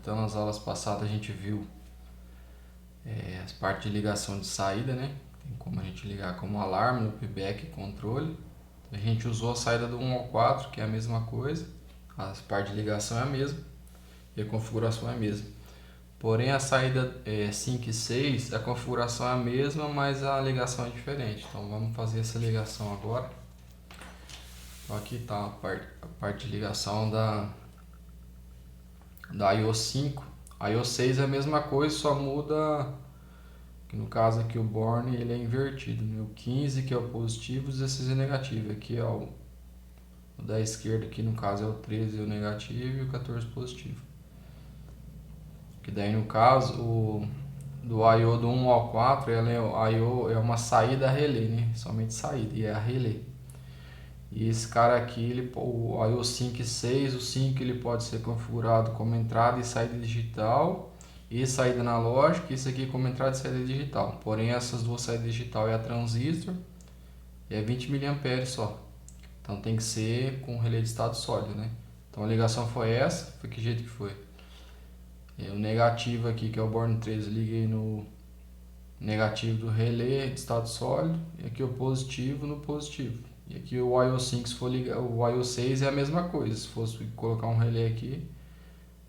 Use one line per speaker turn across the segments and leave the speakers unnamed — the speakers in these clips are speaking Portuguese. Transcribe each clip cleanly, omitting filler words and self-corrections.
Então nas aulas passadas a gente viu as partes de ligação de saída, né? Tem como a gente ligar como alarme, loopback e controle. A gente usou a saída do 1 ao 4, que é a mesma coisa. As partes de ligação é a mesma e a configuração é a mesma. Porém a saída 5 e 6, a configuração é a mesma, mas a ligação é diferente. Então vamos fazer essa ligação agora. Então aqui está a parte de ligação da I/O 5. A I/O 6 é a mesma coisa, só muda que no caso aqui o borne ele é invertido, né? O 15 que é o positivo e o 16 é negativo. Aqui é o da esquerda, aqui no caso é o 13 o negativo e o 14 positivo. Que daí no caso do I/O do 1 ao 4, a I/O é uma saída relé, né? Somente saída, e é a relé. E esse cara aqui, o I/O 5 e 6, o 5 ele pode ser configurado como entrada e saída digital e saída analógica, isso aqui como entrada e saída digital. Porém essas duas saídas digital é a transistor e é 20 mA só. Então tem que ser com relé de estado sólido, né? Então a ligação foi essa, foi que jeito que foi. O negativo aqui, que é o borne 13, liguei no negativo do relé de estado sólido, e aqui o positivo no positivo. E aqui o I/O 5, se for ligar, o I/O 6 é a mesma coisa. Se fosse colocar um relé aqui,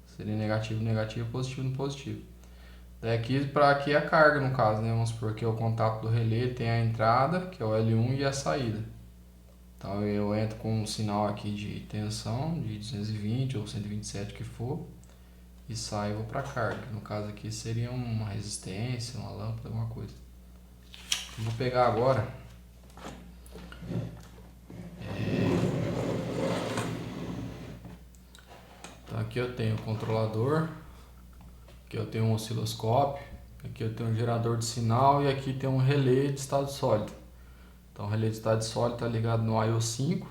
seria negativo, negativo, positivo no positivo. Daí aqui para aqui é a carga no caso, né? Vamos supor que é o contato do relé, tem a entrada, que é o L1, e a saída. Então eu entro com um sinal aqui de tensão, de 220 ou 127 que for, e saio para carga. No caso aqui seria uma resistência, uma lâmpada, alguma coisa. Eu vou pegar agora então aqui eu tenho o controlador, aqui eu tenho um osciloscópio, aqui eu tenho um gerador de sinal e aqui tem um relé de estado sólido. Então o relé de estado sólido está ligado no I/O 5.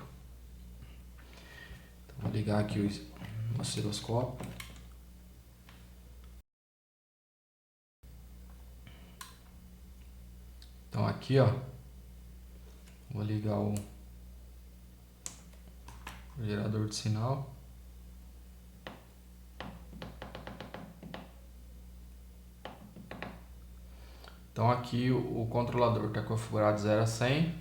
Então, vou ligar aqui o osciloscópio. Então aqui ó, vou ligar o gerador de sinal. Então aqui o controlador está configurado de 0 a 100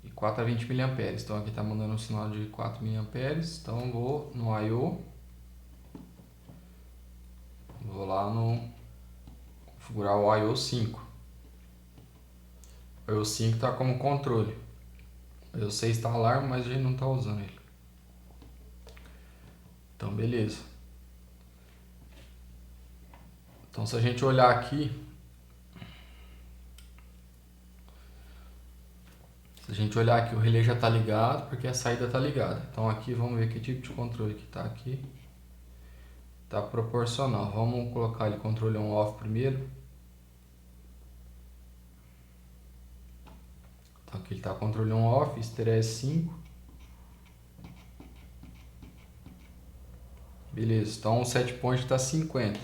e 4 a 20 mA. Então aqui está mandando um sinal de 4 mA. Então eu vou no I/O, vou lá no configurar o I/O 5. O I/O 5 está como controle. O I/O 6 está alarme, mas a gente não está usando ele. Então beleza. Então se a gente olhar aqui, o relé já está ligado porque a saída está ligada. Então aqui vamos ver que tipo de controle que está aqui. Está proporcional. Vamos colocar ele controle on-off primeiro. Então aqui ele está controle on-off, esterese 5. Beleza, então o set point está 50.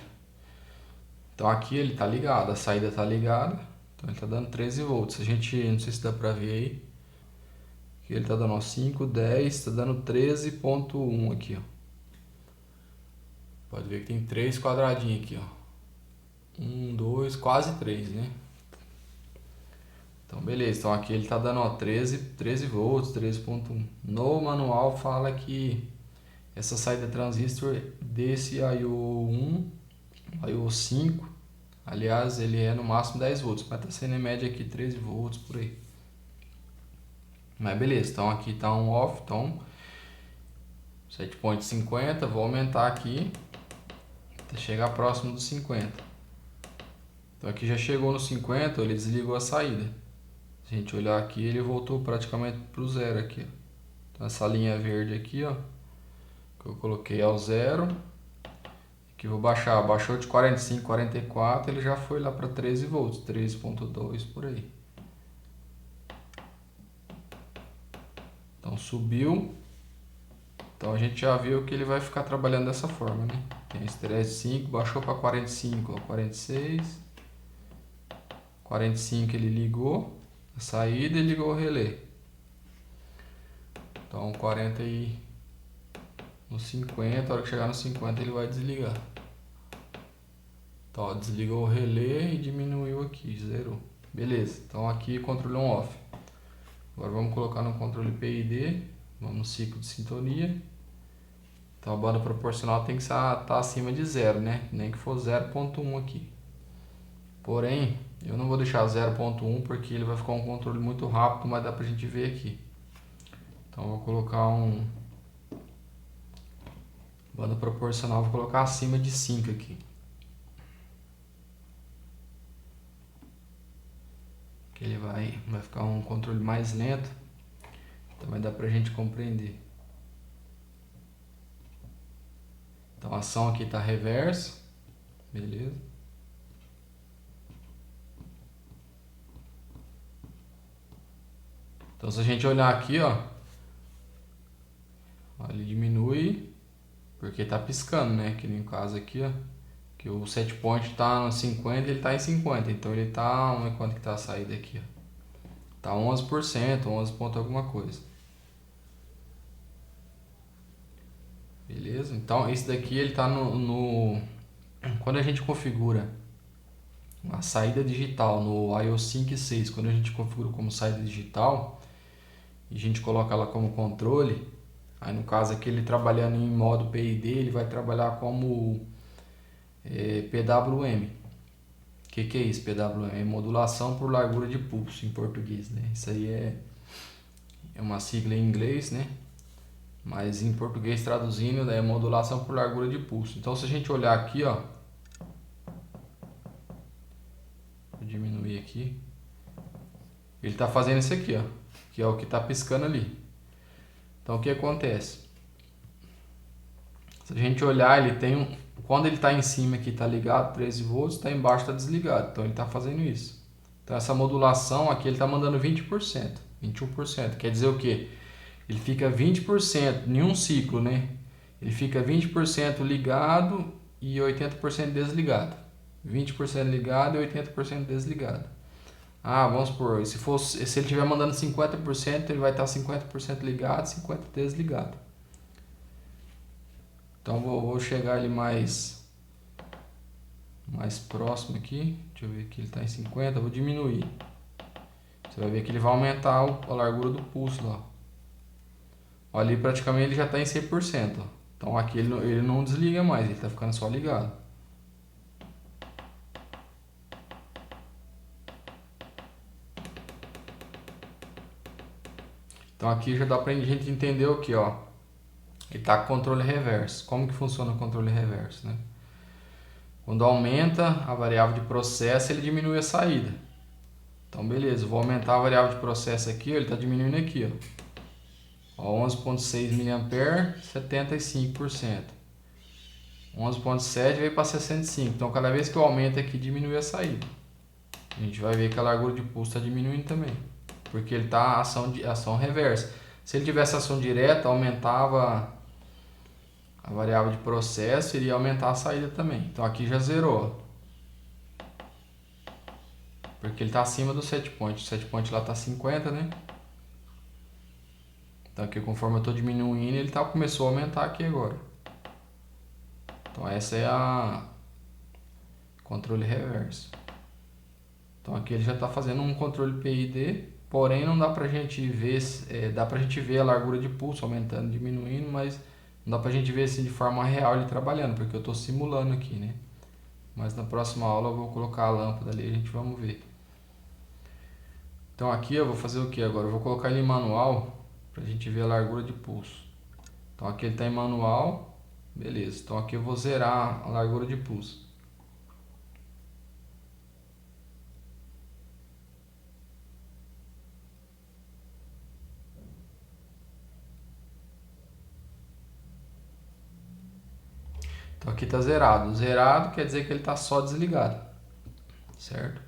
Então aqui ele está ligado, a saída está ligada. Então ele está dando 13 volts. A gente, não sei se dá para ver aí. Aqui ele está dando 5, 10, está dando 13.1 aqui, ó. Pode ver que tem 3 quadradinhos aqui, ó. 1, 2, quase 3, né? Então beleza, então aqui ele está dando ó, 13 volts, 13.1. No manual fala que essa saída transistor desse I/O 1, I/O 5, aliás ele é no máximo 10 volts, mas está sendo em média aqui 13 volts por aí. Mas beleza, então aqui está um off, então set point 50, vou aumentar aqui até chegar próximo dos 50. Então aqui já chegou no 50, ele desligou a saída. Se a gente olhar aqui, ele voltou praticamente para o zero aqui. Ó. Então essa linha verde aqui, ó, que eu coloquei ao zero. Aqui vou baixar, baixou de 45, 44, ele já foi lá para 13 volts, 13.2 por aí. Então subiu. Então a gente já viu que ele vai ficar trabalhando dessa forma, né? Tem esterese 5, baixou para 45, ó, 46. 45 ele ligou a saída e ligou o relé. Então 40 e no 50, a hora que chegar no 50 ele vai desligar. Então, ó, desligou o relé e diminuiu aqui, zerou. Beleza, então aqui controle on-off. Agora vamos colocar no controle PID, vamos no ciclo de sintonia. Então a banda proporcional tem que estar acima de 0, né? Nem que for 0.1 aqui. Porém, eu não vou deixar 0.1 porque ele vai ficar um controle muito rápido, mas dá pra gente ver aqui. Então eu vou colocar banda proporcional, vou colocar acima de 5 aqui. Que ele vai ficar um controle mais lento, também dá pra gente compreender. Então a ação aqui está reversa, beleza? Então se a gente olhar aqui, ó, ele diminui porque está piscando, né? Que no caso aqui, ó, que o set point está no 50 e ele está em 50, então ele está, vamos ver quanto que está a saída aqui, ó. Tá 11%, 11 ponto alguma coisa. Beleza? Então esse daqui ele tá quando a gente configura a saída digital no iOS 5 e 6, quando a gente configura como saída digital e a gente coloca ela como controle, aí no caso aqui ele trabalhando em modo PID, ele vai trabalhar como PWM. O que é isso, PWM? É modulação por largura de pulso em português, né? Isso aí é uma sigla em inglês, né? Mas em português traduzindo é modulação por largura de pulso. Então se a gente olhar aqui, ó, vou diminuir aqui, ele está fazendo isso aqui, ó, que é o que está piscando ali. Então o que acontece? Se a gente olhar, ele tem quando ele está em cima aqui está ligado 13 volts, está embaixo está desligado. Então ele está fazendo isso. Então essa modulação aqui ele está mandando 20%, 21%. Quer dizer o quê? Ele fica 20% em um ciclo, né? Ele fica 20% ligado e 80% desligado. 20% ligado e 80% desligado. Ah, vamos supor, se ele estiver mandando 50%, ele vai estar 50% ligado, 50% desligado. Então vou chegar ali mais próximo aqui. Deixa eu ver aqui, ele está em 50%, vou diminuir. Você vai ver que ele vai aumentar a largura do pulso lá. Ali praticamente ele já está em 100%. Ó. Então aqui ele não desliga mais, ele está ficando só ligado. Então aqui já dá para a gente entender o que, ó. Ele está com controle reverso. Como que funciona o controle reverso, né? Quando aumenta a variável de processo, ele diminui a saída. Então beleza, vou aumentar a variável de processo aqui, ó, ele está diminuindo aqui, ó. 11.6 mA, 75%. 11.7 veio para 65. Então cada vez que eu aumento aqui, diminui a saída. A gente vai ver que a largura de pulso está diminuindo também, porque ele está ação reversa. Se ele tivesse ação direta, aumentava a variável de processo, iria aumentar a saída também. Então aqui já zerou, porque ele está acima do set point. O set point lá está 50, né? Então aqui conforme eu estou diminuindo, ele começou a aumentar aqui agora. Então essa é a controle reverso. Então aqui ele já está fazendo um controle PID, porém não dá pra gente ver, dá pra gente ver a largura de pulso aumentando, diminuindo, mas não dá pra gente ver assim de forma real ele trabalhando, porque eu estou simulando aqui, né? Mas na próxima aula eu vou colocar a lâmpada ali e a gente vamos ver. Então aqui eu vou fazer o que agora? Eu vou colocar ele em manual pra gente ver a largura de pulso. Então aqui ele está em manual, beleza. Então aqui eu vou zerar a largura de pulso. Então aqui está zerado. Zerado quer dizer que ele está só desligado, certo?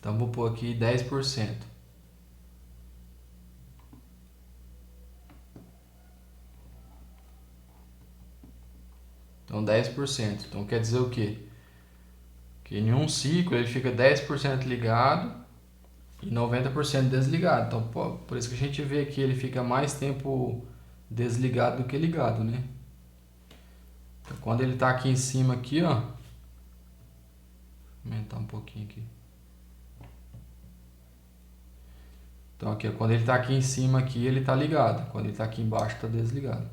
Então vou pôr aqui 10%. Então 10%. Então quer dizer o quê? Que em um ciclo ele fica 10% ligado e 90% desligado. Então por isso que a gente vê que ele fica mais tempo desligado do que ligado, né? Então, quando ele está aqui em cima aqui, ó, vou aumentar um pouquinho aqui. Então aqui, ó, quando ele está aqui em cima aqui, ele está ligado. Quando ele está aqui embaixo, está desligado.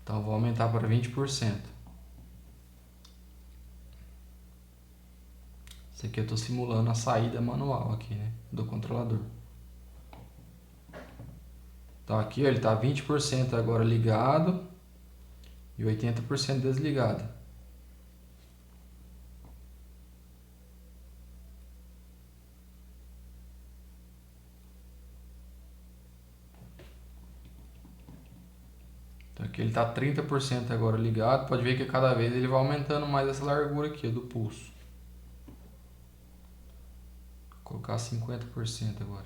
Então eu vou aumentar para 20%. Isso aqui eu estou simulando a saída manual aqui, né, do controlador. Então aqui, ó, ele está 20% agora ligado e 80% desligado. Então aqui ele está 30% agora ligado. Pode ver que cada vez ele vai aumentando mais essa largura aqui do pulso. Vou colocar 50% agora.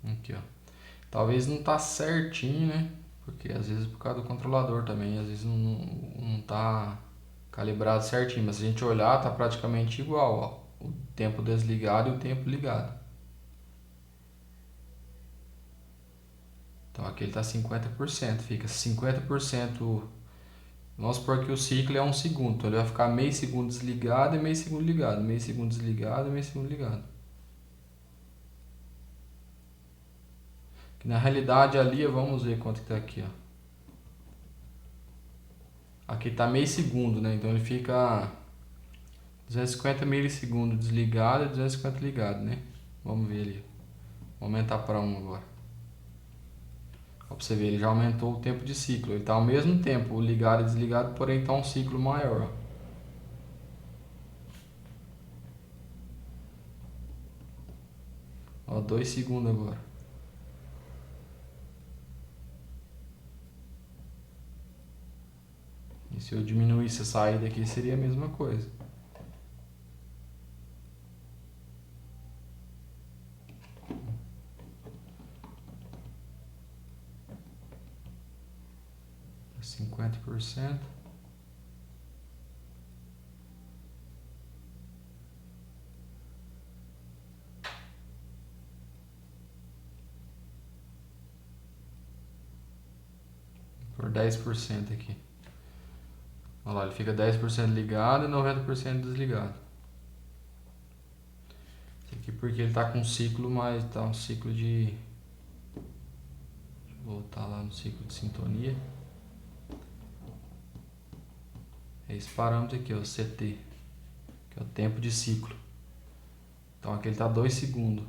Aqui, ó. Talvez não tá certinho, né? Porque às vezes por causa do controlador também, às vezes não tá calibrado certinho, mas se a gente olhar, tá praticamente igual, ó. O tempo desligado e o tempo ligado. Então aqui ele tá 50%, fica 50%. Vamos supor que o ciclo é 1 segundo, então ele vai ficar meio segundo desligado e meio segundo ligado, meio segundo desligado e meio segundo ligado. Que na realidade ali, vamos ver quanto que tá aqui, ó. Aqui tá meio segundo, né? Então ele fica 250 milissegundos desligado e 250 ligado, né? Vamos ver ali. Vou aumentar para 1 agora. Ó, pra você ver, ele já aumentou o tempo de ciclo. Ele tá ao mesmo tempo ligado e desligado, porém tá um ciclo maior, ó. Ó, 2 segundos agora. E se eu diminuísse a saída aqui, seria a mesma coisa. Tá 50%. Por 10% aqui. Olha lá, ele fica 10% ligado e 90% desligado. Isso aqui porque ele tá com um ciclo, mas tá um ciclo de... Deixa eu voltar lá no ciclo de sintonia. É esse parâmetro aqui, ó, CT, que é o tempo de ciclo. Então aqui ele tá 2 segundos.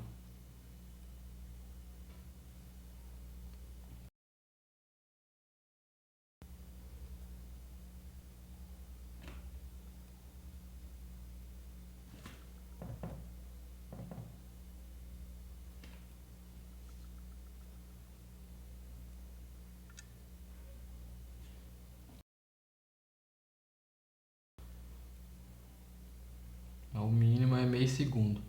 O mínimo é meio segundo.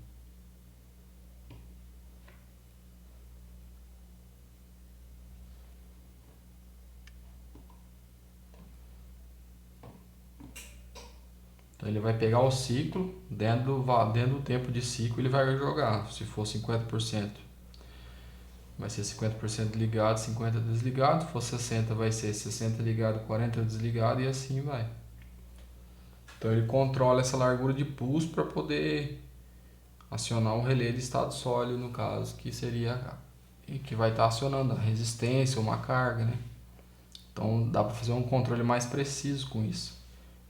Então ele vai pegar o ciclo, dentro do tempo de ciclo ele vai jogar. Se for 50%, vai ser 50% ligado, 50% desligado. Se for 60%, vai ser 60% ligado, 40% desligado e assim vai. Então ele controla essa largura de pulso para poder acionar um relé de estado sólido, no caso, que seria que vai estar acionando a resistência ou uma carga, né? Então dá para fazer um controle mais preciso com isso.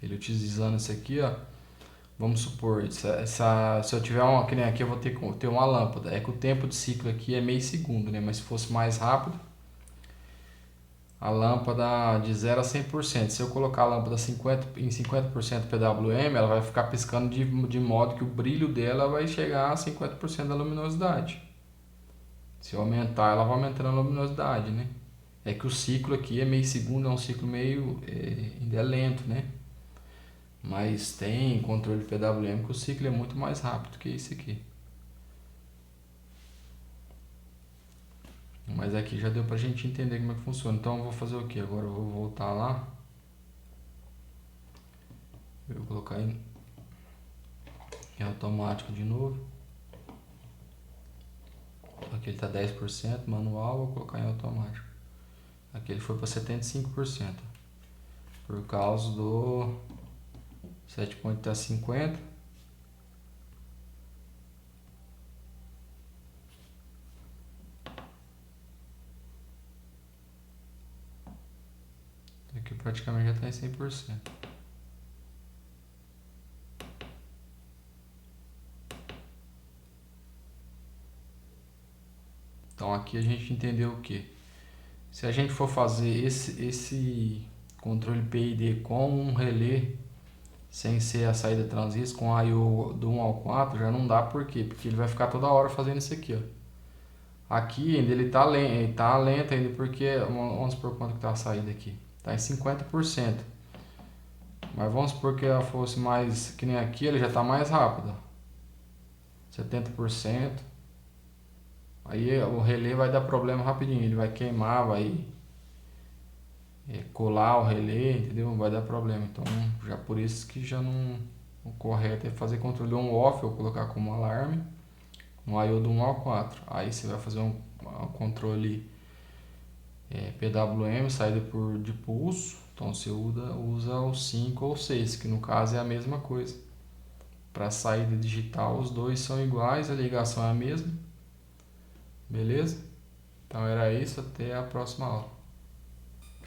Ele utilizando isso aqui, ó. Vamos supor, se eu tiver uma, que nem aqui eu vou ter uma lâmpada. É que o tempo de ciclo aqui é meio segundo, né? Mas se fosse mais rápido, a lâmpada de 0 a 100%. Se eu colocar a lâmpada em 50% PWM, ela vai ficar piscando de modo que o brilho dela vai chegar a 50% da luminosidade. Se eu aumentar, ela vai aumentando a luminosidade, né? É que o ciclo aqui é meio segundo, é um ciclo meio... ainda é lento, né? Mas tem controle PWM que o ciclo é muito mais rápido que esse aqui. Mas aqui já deu pra gente entender como é que funciona. Então eu vou fazer o que? Agora eu vou voltar lá. Eu vou colocar em automático de novo. Aqui ele tá 10% manual, vou colocar em automático. Aqui ele foi para 75%. Por causa do set point tá 50. Aqui praticamente já está em 100%. Então aqui a gente entendeu o que? Se a gente for fazer esse controle PID com um relé, sem ser a saída transistor, com a I/O do 1 ao 4, já não dá. Por quê? Porque ele vai ficar toda hora fazendo isso aqui, ó. Aqui ainda ele tá lento ainda, porque vamos supor quanto que tá a saída aqui. Tá em 50%. Mas vamos supor que ela fosse mais, que nem aqui, ele já tá mais rápido. 70%. Aí o relé vai dar problema rapidinho, ele vai queimar, vai colar o relé, entendeu? Vai dar problema. Então, já por isso que já não, o correto é fazer controle on-off ou colocar como alarme no I/O do 1 ao 4. Aí você vai fazer um controle PWM, saída de pulso. Então você usa o 5 ou 6, que no caso é a mesma coisa. Para saída digital, os dois são iguais, a ligação é a mesma. Beleza? Então era isso, até a próxima aula.